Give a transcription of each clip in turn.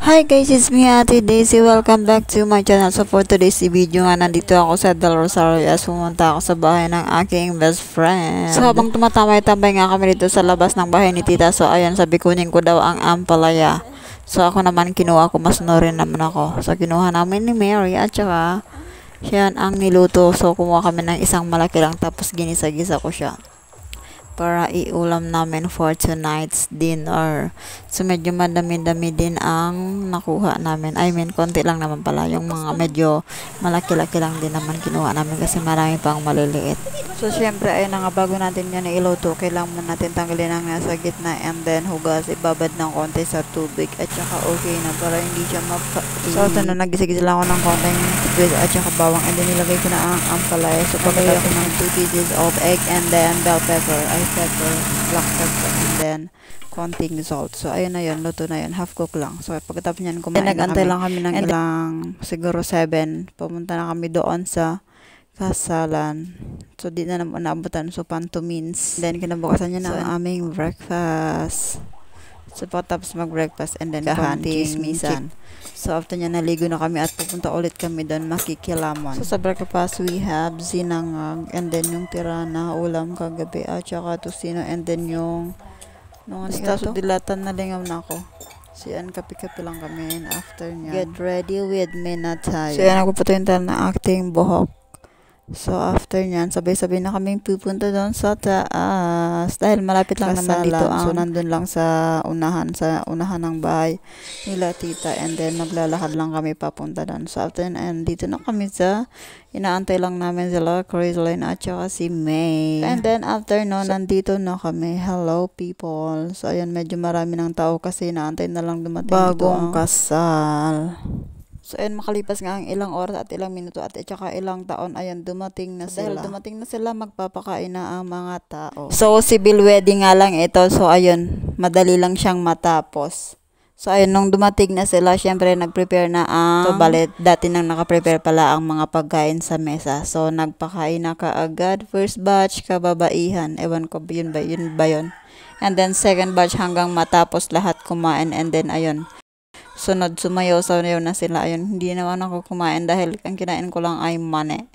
Hi guys, it's me Ate Daisy. Welcome back to my channel. So for today's video nga, nandito ako sa Del Rosario as pumunta ako sa bahay ng aking best friend. So habang tumatambay-tambay nga kami dito sa labas ng bahay ni Tita, so ayan, sabi kunin ko daw ang ampalaya. So ako naman kinuha ko, mas rin naman ako. So kinuha namin ni Mary at saka yan ang niluto. So kumuha kami ng isang malaki lang tapos ginisa-gisa ko siya para iulam namin for tonight's dinner. So medyo madami-dami din ang nakuha namin. I mean, konti lang naman pala. Yung mga medyo malaki-laki lang din naman kinuha namin kasi marami pang maliliit. So syempre ay nga, bago natin yan iluto, kailangan mo natin tanggalin ang nasa gitna and then hugas, ibabad ng konti sa tubig at saka okay na para hindi siya So ito na, nagisa-gisa lang ako ng konting tubig at saka bawang and then nilagay ko na ang ampalaya. So pagkaya ko ng 2 pieces of egg and then bell pepper, black pepper, and then konting salt. So ayun na yun, luto na yun, half cook lang. So pagkatapos niyan kumain na kami. Nag-antay lang kami ng ilang, siguro 7. Pumunta na kami doon sa kasalan. So di na naman naabutan. So pantomines. Then kinabukasan niya ang aming breakfast. So pagkatapos mag-breakfast and then konting chismisan. So after niya naligo na kami at pupunta ulit kami doon makikilamon. So sa breakfast we have sinangag and then yung tira na ulam kagabi at saka tusino and then yung so dilatan na lingaw na ako. So yan, kapi-kapi lang kami and after niya get ready with me na tayo. So yan, nagpupunta na acting buhok. So after nyan, sabay-sabay na kaming pupunta doon sa taas. Dahil malapit lang naman dito ang, so nandun lang sa unahan ng bahay nila Tita. And then maglalakad lang kami papunta doon. So after nyan, dito na kami sa, inaantay lang namin sila, Chrysaline at saka si May. And then after no, nandito na kami. Hello people. So ayan, medyo marami ng tao kasi inaantay na lang dumating bagong kasal. So, ayun, makalipas nga ang ilang oras at ilang minuto at saka ilang taon, ayan, dumating na sila. Dahil dumating na sila, magpapakain na ang mga tao. So, civil wedding nga lang ito. So, ayun, madali lang siyang matapos. So, ayun, nung dumating na sila, syempre, nag-prepare na ang balet. Dati nang naka-prepare pala ang mga pagkain sa mesa. So, nagpakain na kaagad. First batch, kababaihan. Ewan ko, yun ba yun? And then, second batch hanggang matapos lahat kumain. And then, ayun, sunod, sumayaw-sayaw na sila. Ayun, hindi naman ako kumain dahil ang kinain ko lang ay mani.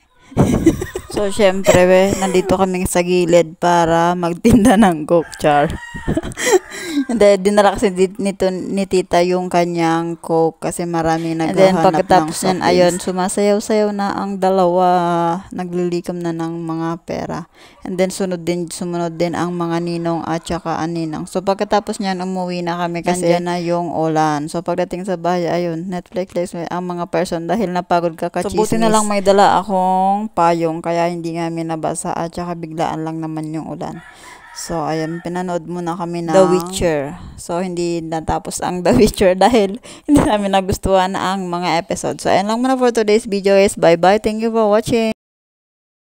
So, syempre, nandito kami sa gilid para magtinda ng coke, char. Hindi, dinala kasi nito ni Tita yung kanyang coke kasi marami naghahanap ng soft drinks. And then, pagkatapos yan, ayun, sumasayaw-sayaw na ang dalawa. Naglilikom na ng mga pera. And then, sumunod din ang mga ninong at saka aninang. So, pagkatapos niyan, umuwi na kami kasi yan na yung ulan. So, pagdating sa bahay, ayun, Netflix ang mga person dahil napagod ka kachismis. So, buti na lang may dala akong payong kaya hindi nga nabasa at saka biglaan lang naman yung ulan. So, ayun, pinanood muna kami ng The Witcher. So, hindi natapos ang The Witcher dahil hindi namin nagustuhan ang mga episodes. So, ayun lang muna for today's video guys. Bye-bye. Thank you for watching.